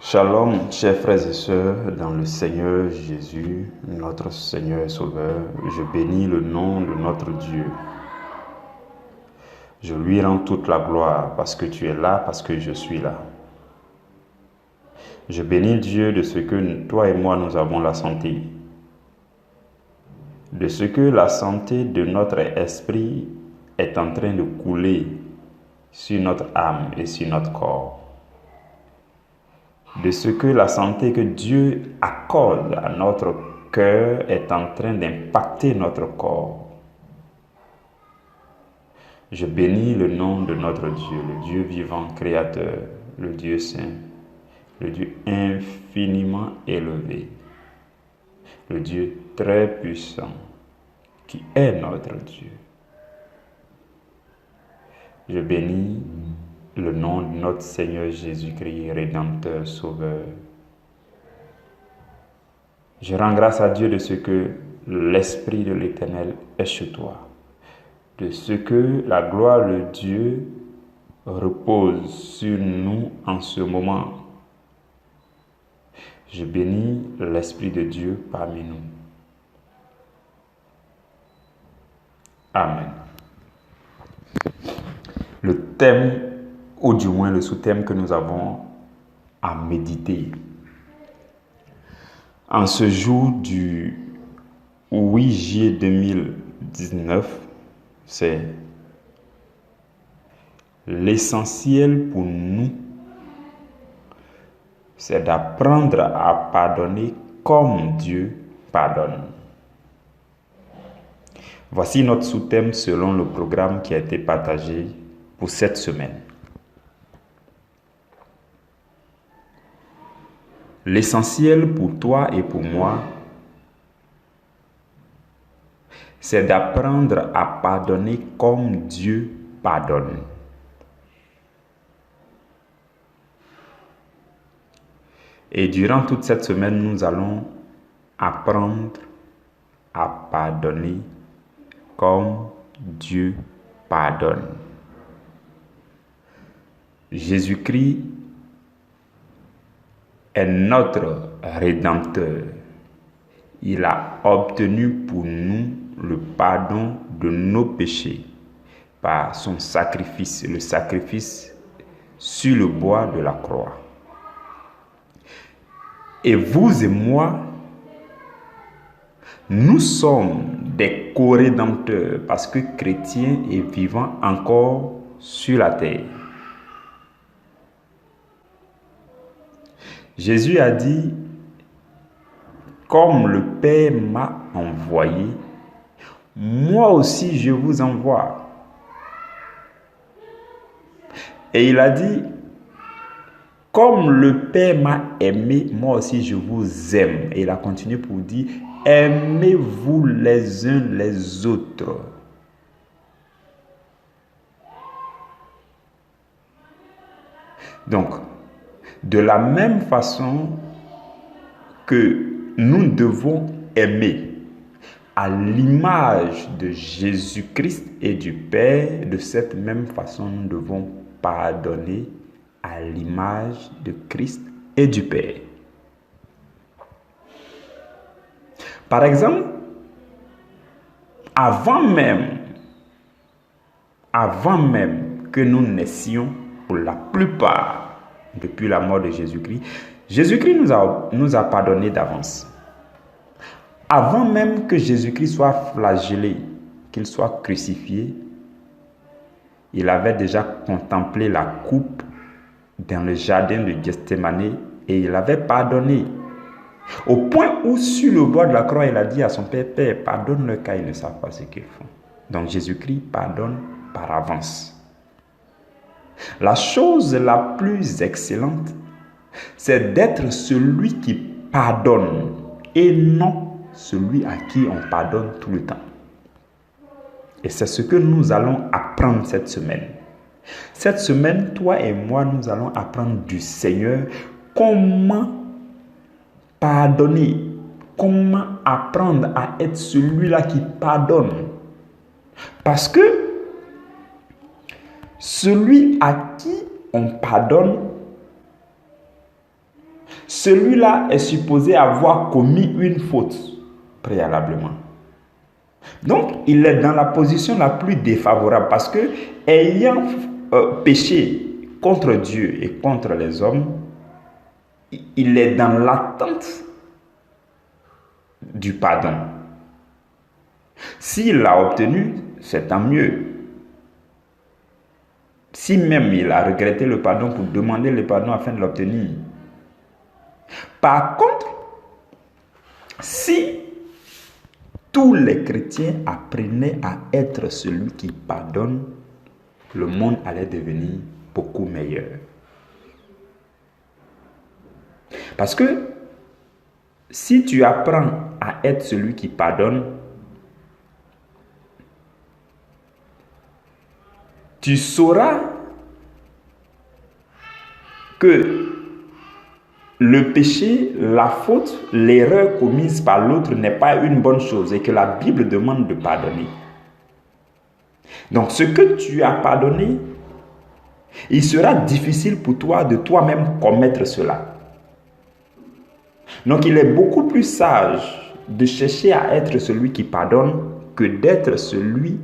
Shalom, chers frères et sœurs, dans le Seigneur Jésus, notre Seigneur et Sauveur, je bénis le nom de notre Dieu. Je lui rends toute la gloire parce que tu es là, parce que je suis là. Je bénis Dieu de ce que toi et moi nous avons la santé, de ce que la santé de notre esprit est en train de couler sur notre âme et sur notre corps. De ce que la santé que Dieu accorde à notre cœur est en train d'impacter notre corps. Je bénis le nom de notre Dieu, le Dieu vivant, créateur, le Dieu saint, le Dieu infiniment élevé, le Dieu très puissant, qui est notre Dieu. Je bénis le nom de notre Seigneur Jésus-Christ, Rédempteur, Sauveur. Je rends grâce à Dieu de ce que l'Esprit de l'Éternel est chez toi, de ce que la gloire de Dieu repose sur nous en ce moment. Je bénis l'Esprit de Dieu parmi nous. Amen. Le thème, ou du moins le sous-thème que nous avons à méditer en ce jour du 8 juillet 2019, c'est l'essentiel pour nous, c'est d'apprendre à pardonner comme Dieu pardonne. Voici notre sous-thème selon le programme qui a été partagé pour cette semaine. L'essentiel pour toi et pour moi, c'est d'apprendre à pardonner comme Dieu pardonne. Et durant toute cette semaine, nous allons apprendre à pardonner comme Dieu pardonne. Jésus-Christ est notre Rédempteur. Il a obtenu pour nous le pardon de nos péchés par son sacrifice, le sacrifice sur le bois de la croix. Et vous et moi, nous sommes des co-rédempteurs parce que chrétiens et vivants encore sur la terre. Jésus a dit, comme le Père m'a envoyé, moi aussi je vous envoie. Et il a dit, comme le Père m'a aimé, moi aussi je vous aime. Et il a continué pour dire, aimez-vous les uns les autres. Donc, de la même façon que nous devons aimer à l'image de Jésus-Christ et du Père, de cette même façon nous devons pardonner à l'image de Christ et du Père. Par exemple, avant même que nous naissions, pour la plupart, depuis la mort de Jésus-Christ, Jésus-Christ nous a pardonné d'avance. Avant même que Jésus-Christ soit flagellé, qu'il soit crucifié, il avait déjà contemplé la coupe dans le jardin de Gethsémani et il avait pardonné. Au point où sur le bois de la croix, il a dit à son Père, Père, pardonne-leur car ils ne savent pas ce qu'ils font. Donc Jésus-Christ pardonne par avance. La chose la plus excellente, c'est d'être celui qui pardonne et non celui à qui on pardonne tout le temps. Et c'est ce que nous allons apprendre cette semaine. Cette semaine, toi et moi, nous allons apprendre du Seigneur comment pardonner, comment apprendre à être celui-là qui pardonne. Parce que celui à qui on pardonne celui-là est supposé avoir commis une faute préalablement. Donc, il est dans la position la plus défavorable parce que, ayant péché contre Dieu et contre les hommes, il est dans l'attente du pardon. S'il l'a obtenu, c'est tant mieux. Si même il a regretté le pardon pour demander le pardon afin de l'obtenir. Par contre, si tous les chrétiens apprenaient à être celui qui pardonne, le monde allait devenir beaucoup meilleur. Parce que si tu apprends à être celui qui pardonne, tu sauras que le péché, la faute, l'erreur commise par l'autre n'est pas une bonne chose et que la Bible demande de pardonner. Donc, ce que tu as pardonné, il sera difficile pour toi de toi-même commettre cela. Donc, il est beaucoup plus sage de chercher à être celui qui pardonne que d'être celui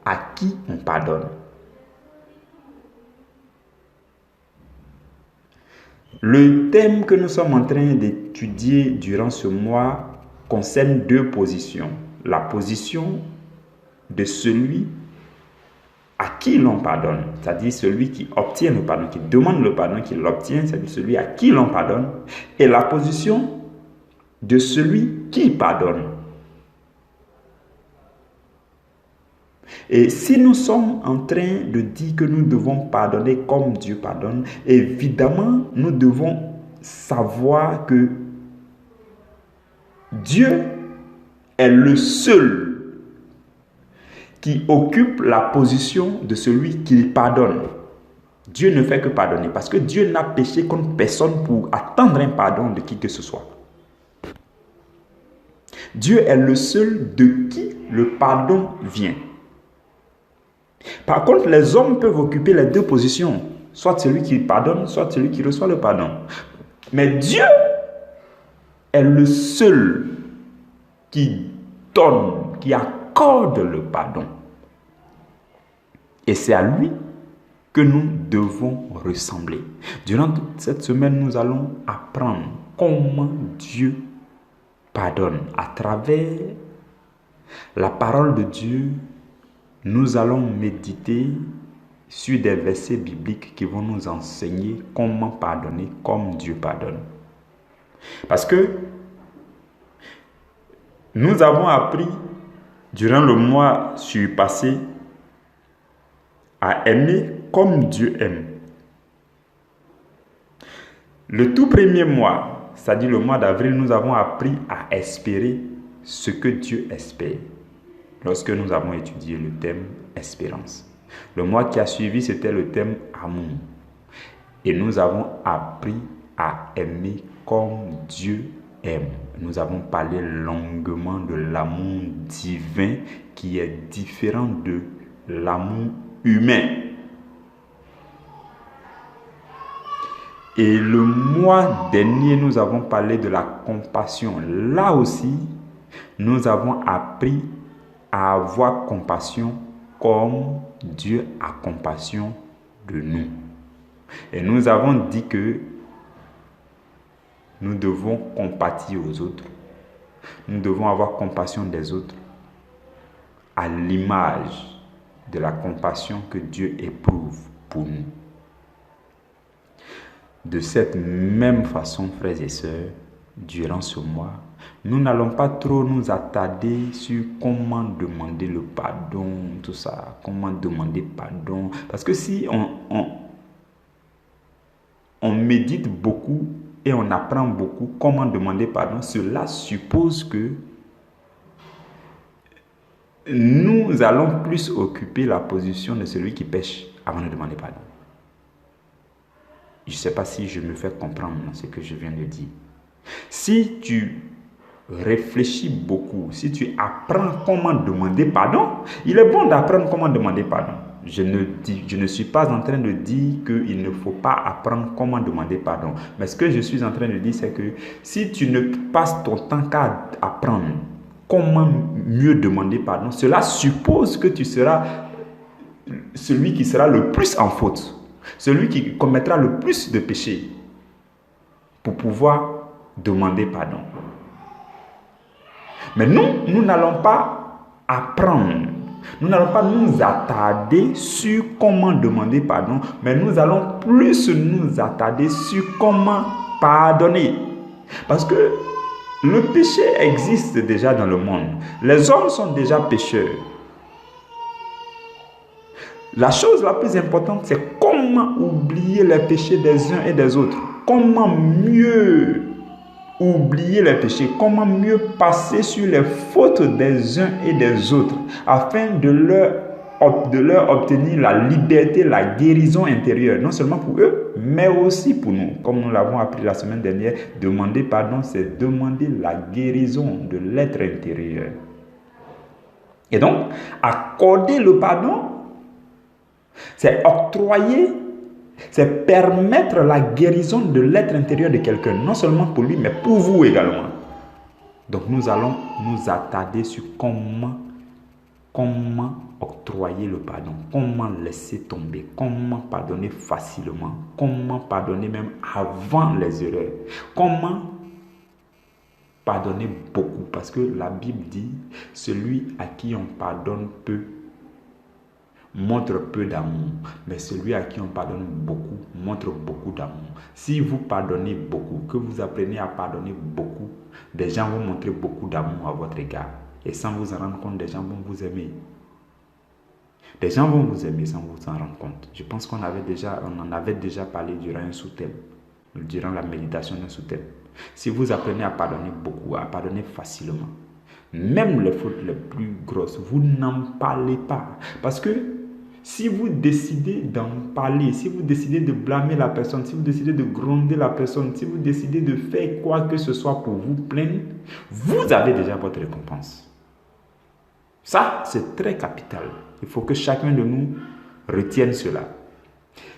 à qui on pardonne. Le thème que nous sommes en train d'étudier durant ce mois concerne deux positions. La position de celui à qui l'on pardonne, c'est-à-dire celui qui obtient le pardon, qui demande le pardon, qui l'obtient, c'est-à-dire celui à qui l'on pardonne, et la position de celui qui pardonne. Et si nous sommes en train de dire que nous devons pardonner comme Dieu pardonne, évidemment, nous devons savoir que Dieu est le seul qui occupe la position de celui qui pardonne. Dieu ne fait que pardonner parce que Dieu n'a péché contre personne pour attendre un pardon de qui que ce soit. Dieu est le seul de qui le pardon vient. Par contre, les hommes peuvent occuper les deux positions, soit celui qui pardonne, soit celui qui reçoit le pardon. Mais Dieu est le seul qui donne, qui accorde le pardon. Et c'est à lui que nous devons ressembler. Durant toute cette semaine, nous allons apprendre comment Dieu pardonne. À travers la parole de Dieu, nous allons méditer sur des versets bibliques qui vont nous enseigner comment pardonner comme Dieu pardonne. Parce que nous avons appris durant le mois surpassé à aimer comme Dieu aime. Le tout premier mois, c'est-à-dire le mois d'avril, nous avons appris à espérer ce que Dieu espère. Lorsque nous avons étudié le thème espérance. Le mois qui a suivi, c'était le thème amour. Et nous avons appris à aimer comme Dieu aime. Nous avons parlé longuement de l'amour divin qui est différent de l'amour humain. Et le mois dernier, nous avons parlé de la compassion. Là aussi, nous avons appris à avoir compassion comme Dieu a compassion de nous. Et nous avons dit que nous devons compatir aux autres. Nous devons avoir compassion des autres à l'image de la compassion que Dieu éprouve pour nous. De cette même façon, frères et sœurs, durant ce mois, nous n'allons pas trop nous attarder sur comment demander le pardon, tout ça, comment demander pardon. Parce que si on médite beaucoup et on apprend beaucoup comment demander pardon, cela suppose que nous allons plus occuper la position de celui qui pêche avant de demander pardon. Je ne sais pas si je me fais comprendre dans ce que je viens de dire. Si tu réfléchis beaucoup, si tu apprends comment demander pardon, il est bon d'apprendre comment demander pardon. Je ne suis pas en train de dire qu'il ne faut pas apprendre comment demander pardon. Mais ce que je suis en train de dire, c'est que si tu ne passes ton temps qu'à apprendre comment mieux demander pardon, cela suppose que tu seras celui qui sera le plus en faute, celui qui commettra le plus de péchés pour pouvoir demander pardon. Mais nous n'allons pas apprendre, nous n'allons pas nous attarder sur comment demander pardon, mais nous allons plus nous attarder sur comment pardonner. Parce que le péché existe déjà dans le monde. Les hommes sont déjà pécheurs. La chose la plus importante, c'est comment oublier les péchés des uns et des autres. Comment mieux oublier les péchés, comment mieux passer sur les fautes des uns et des autres, afin de leur obtenir la liberté, la guérison intérieure, non seulement pour eux, mais aussi pour nous. Comme nous l'avons appris la semaine dernière, demander pardon, c'est demander la guérison de l'être intérieur. Et donc, accorder le pardon, c'est octroyer, c'est permettre la guérison de l'être intérieur de quelqu'un, non seulement pour lui, mais pour vous également. Donc nous allons nous attarder sur comment octroyer le pardon, comment laisser tomber, comment pardonner facilement, comment pardonner même avant les erreurs, comment pardonner beaucoup, parce que la Bible dit, celui à qui on pardonne peu montre peu d'amour, mais celui à qui on pardonne beaucoup montre beaucoup d'amour. Si vous pardonnez beaucoup, que vous apprenez à pardonner beaucoup, des gens vont montrer beaucoup d'amour à votre égard. Et sans vous en rendre compte, des gens vont vous aimer. Des gens vont vous aimer sans vous en rendre compte. Je pense qu'on en avait déjà parlé durant un sous-thème, durant la méditation d'un sous-thème. Si vous apprenez à pardonner beaucoup, à pardonner facilement, même les fautes les plus grosses, vous n'en parlez pas. Parce que si vous décidez d'en parler, si vous décidez de blâmer la personne, si vous décidez de gronder la personne, si vous décidez de faire quoi que ce soit pour vous plaindre, vous avez déjà votre récompense. Ça, c'est très capital. Il faut que chacun de nous retienne cela.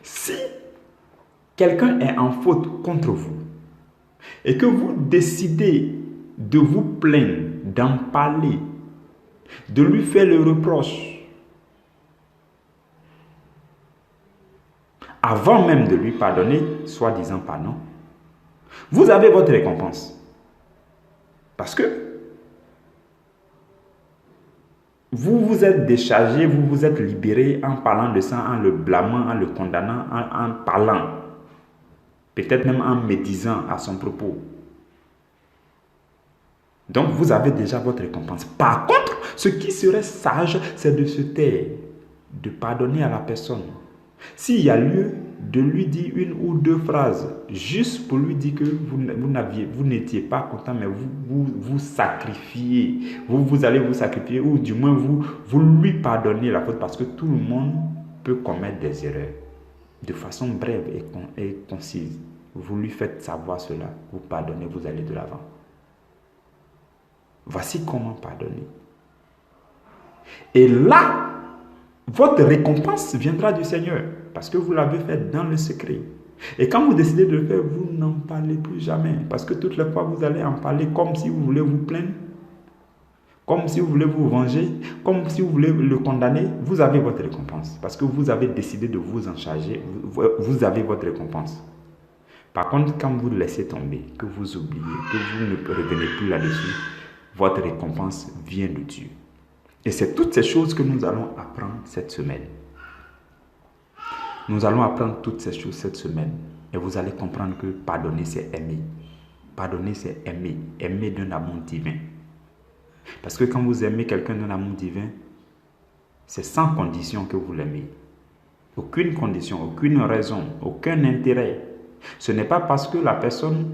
Si quelqu'un est en faute contre vous et que vous décidez de vous plaindre, d'en parler, de lui faire le reproche, avant même de lui pardonner, soi-disant pardon, vous avez votre récompense. Parce que vous vous êtes déchargé, vous vous êtes libéré en parlant de ça, en le blâmant, en le condamnant, en parlant. Peut-être même en médisant à son propos. Donc vous avez déjà votre récompense. Par contre, ce qui serait sage, c'est de se taire, de pardonner à la personne. S'il y a lieu de lui dire une ou deux phrases, juste pour lui dire que vous n'étiez pas content, mais vous sacrifiez, vous allez vous sacrifier, ou du moins vous lui pardonnez la faute, parce que tout le monde peut commettre des erreurs. De façon brève et concise, vous lui faites savoir cela, vous pardonnez, vous allez de l'avant. Voici comment pardonner. Et là, votre récompense viendra du Seigneur, parce que vous l'avez fait dans le secret. Et quand vous décidez de le faire, vous n'en parlez plus jamais, parce que toutes les fois vous allez en parler comme si vous voulez vous plaindre, comme si vous voulez vous venger, comme si vous voulez le condamner. Vous avez votre récompense, parce que vous avez décidé de vous en charger, vous avez votre récompense. Par contre, quand vous laissez tomber, que vous oubliez, que vous ne revenez plus là-dessus, votre récompense vient de Dieu. Et c'est toutes ces choses que nous allons apprendre cette semaine. Nous allons apprendre toutes ces choses cette semaine. Et vous allez comprendre que pardonner, c'est aimer. Pardonner, c'est aimer. Aimer d'un amour divin. Parce que quand vous aimez quelqu'un d'un amour divin, c'est sans condition que vous l'aimez. Aucune condition, aucune raison, aucun intérêt. Ce n'est pas parce que la personne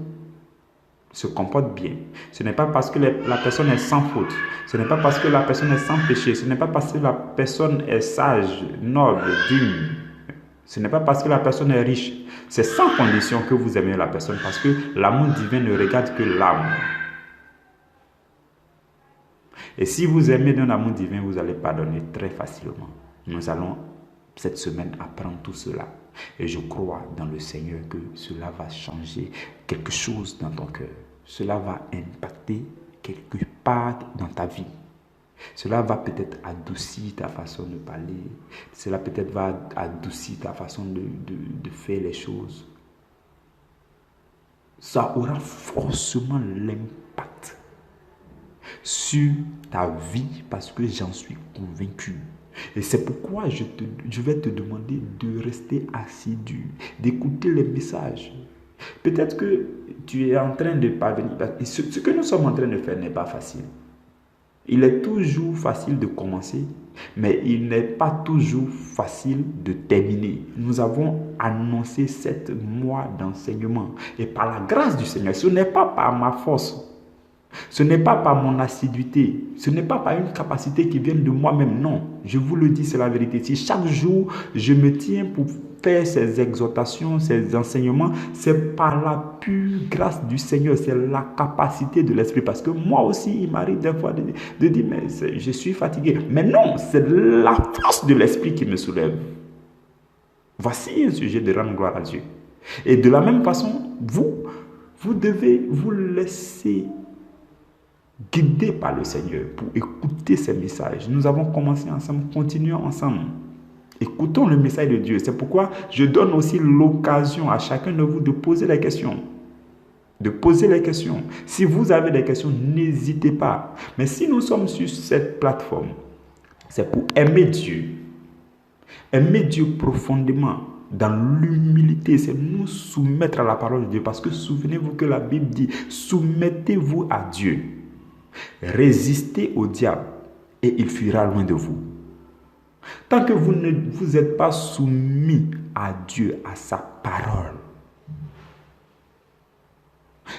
se comporte bien. Ce n'est pas parce que la personne est sans faute. Ce n'est pas parce que la personne est sans péché. Ce n'est pas parce que la personne est sage, noble, digne. Ce n'est pas parce que la personne est riche. C'est sans condition que vous aimez la personne, parce que l'amour divin ne regarde que l'âme. Et si vous aimez d'un amour divin, vous allez pardonner très facilement. Nous allons cette semaine apprendre tout cela. Et je crois dans le Seigneur que cela va changer quelque chose dans ton cœur. Cela va impacter quelque part dans ta vie. Cela va peut-être adoucir ta façon de parler. Cela peut-être va adoucir ta façon de faire les choses. Ça aura forcément l'impact sur ta vie parce que j'en suis convaincu. Et c'est pourquoi je vais te demander de rester assidu, d'écouter les messages. Peut-être que tu es en train de parvenir. Ce que nous sommes en train de faire n'est pas facile. Il est toujours facile de commencer, mais il n'est pas toujours facile de terminer. Nous avons annoncé 7 mois d'enseignement. Et par la grâce du Seigneur, ce n'est pas par ma force. Ce n'est pas par mon assiduité, ce n'est pas par une capacité qui vient de moi-même, non. Je vous le dis, c'est la vérité. Si chaque jour, je me tiens pour faire ces exhortations, ces enseignements, c'est par la pure grâce du Seigneur, c'est la capacité de l'Esprit. Parce que moi aussi, il m'arrive des fois de dire, mais je suis fatigué. Mais non, c'est la force de l'Esprit qui me soulève. Voici un sujet de rendre gloire à Dieu. Et de la même façon, vous devez vous laisser guidé par le Seigneur pour écouter ces messages. Nous avons commencé ensemble, continuons ensemble. Écoutons le message de Dieu. C'est pourquoi je donne aussi l'occasion à chacun de vous de poser les questions. De poser les questions. Si vous avez des questions, n'hésitez pas. Mais si nous sommes sur cette plateforme, c'est pour aimer Dieu. Aimer Dieu profondément. Dans l'humilité, c'est nous soumettre à la parole de Dieu. Parce que souvenez-vous que la Bible dit, soumettez-vous à Dieu. Résistez au diable et il fuira loin de vous. Tant que vous ne vous êtes pas soumis à Dieu, à sa parole,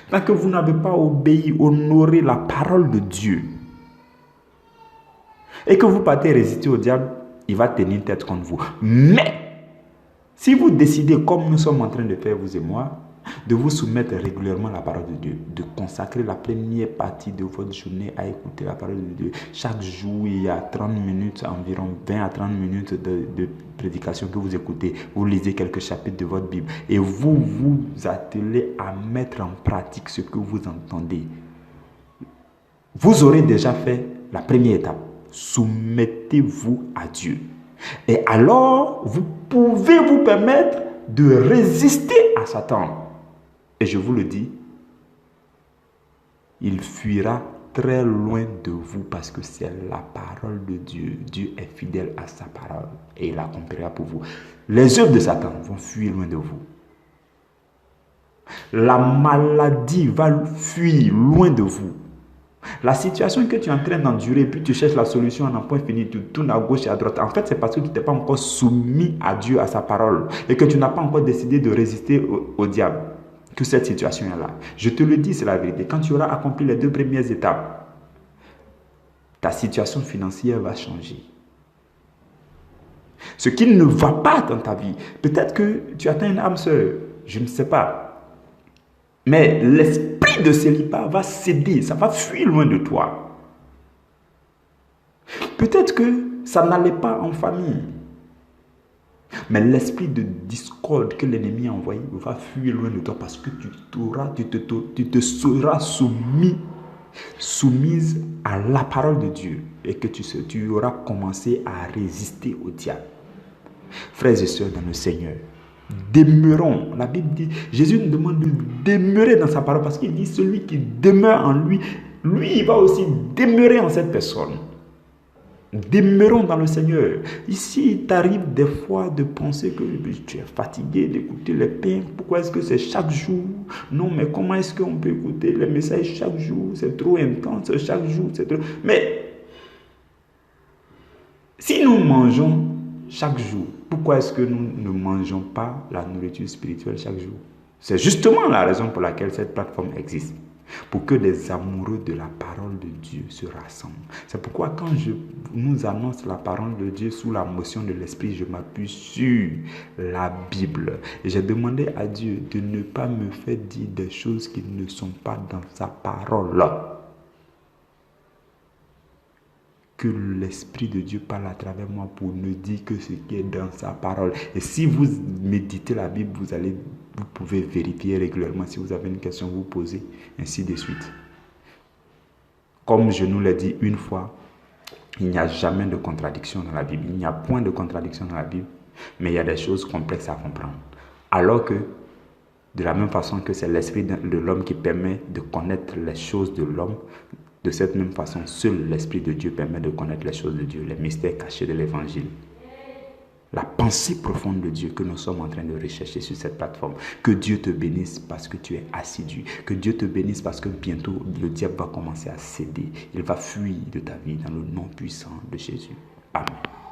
tant que vous n'avez pas obéi, honoré la parole de Dieu, et que vous partez résister au diable, il va tenir tête contre vous. Mais, si vous décidez, comme nous sommes en train de faire, vous et moi, de vous soumettre régulièrement à la parole de Dieu, de consacrer la première partie de votre journée à écouter la parole de Dieu. Chaque jour, il y a 30 minutes, environ 20 à 30 minutes de prédication que vous écoutez. Vous lisez quelques chapitres de votre Bible et vous vous attelez à mettre en pratique ce que vous entendez. Vous aurez déjà fait la première étape. Soumettez-vous à Dieu. Et alors, vous pouvez vous permettre de résister à Satan. Et je vous le dis, il fuira très loin de vous parce que c'est la parole de Dieu. Dieu est fidèle à sa parole et il accomplira pour vous. Les œuvres de Satan vont fuir loin de vous. La maladie va fuir loin de vous. La situation que tu es en train d'endurer, puis tu cherches la solution en un point fini, tu tournes à gauche et à droite. En fait, c'est parce que tu n'es pas encore soumis à Dieu, à sa parole, et que tu n'as pas encore décidé de résister au diable. Que cette situation est là. Je te le dis, c'est la vérité. Quand tu auras accompli les 2 premières étapes, ta situation financière va changer. Ce qui ne va pas dans ta vie, peut-être que tu atteins une âme sœur, je ne sais pas. Mais l'esprit de célibat va céder, ça va fuir loin de toi. Peut-être que ça n'allait pas en famille. Mais l'esprit de discorde que l'ennemi a envoyé va fuir loin de toi parce que tu te seras soumise à la parole de Dieu et que tu auras commencé à résister au diable. Frères et sœurs dans le Seigneur, demeurons. La Bible dit, Jésus nous demande de demeurer dans sa parole parce qu'il dit celui qui demeure en lui, lui il va aussi demeurer en cette personne. Demeurons dans le Seigneur. Ici, il t'arrive des fois de penser que tu es fatigué d'écouter les pains. Pourquoi est-ce que c'est chaque jour? Non, mais comment est-ce qu'on peut écouter les messages chaque jour? C'est trop intense, chaque jour, c'est trop... Mais, si nous mangeons chaque jour, pourquoi est-ce que nous ne mangeons pas la nourriture spirituelle chaque jour? C'est justement la raison pour laquelle cette plateforme existe. Pour que les amoureux de la parole de Dieu se rassemblent. C'est pourquoi quand je nous annonce la parole de Dieu sous la motion de l'Esprit, je m'appuie sur la Bible. Et j'ai demandé à Dieu de ne pas me faire dire des choses qui ne sont pas dans sa parole. que l'Esprit de Dieu parle à travers moi pour ne dire que ce qui est dans sa parole. Et si vous méditez la Bible, vous pouvez vérifier régulièrement. Si vous avez une question, vous posez, ainsi de suite. Comme je nous l'ai dit une fois, il n'y a jamais de contradiction dans la Bible. Il n'y a point de contradiction dans la Bible, mais il y a des choses complexes à comprendre. Alors que, de la même façon que c'est l'esprit de l'homme qui permet de connaître les choses de l'homme, de cette même façon, seul l'Esprit de Dieu permet de connaître les choses de Dieu, les mystères cachés de l'Évangile. La pensée profonde de Dieu que nous sommes en train de rechercher sur cette plateforme. Que Dieu te bénisse parce que tu es assidu. Que Dieu te bénisse parce que bientôt le diable va commencer à céder. Il va fuir de ta vie dans le nom puissant de Jésus. Amen.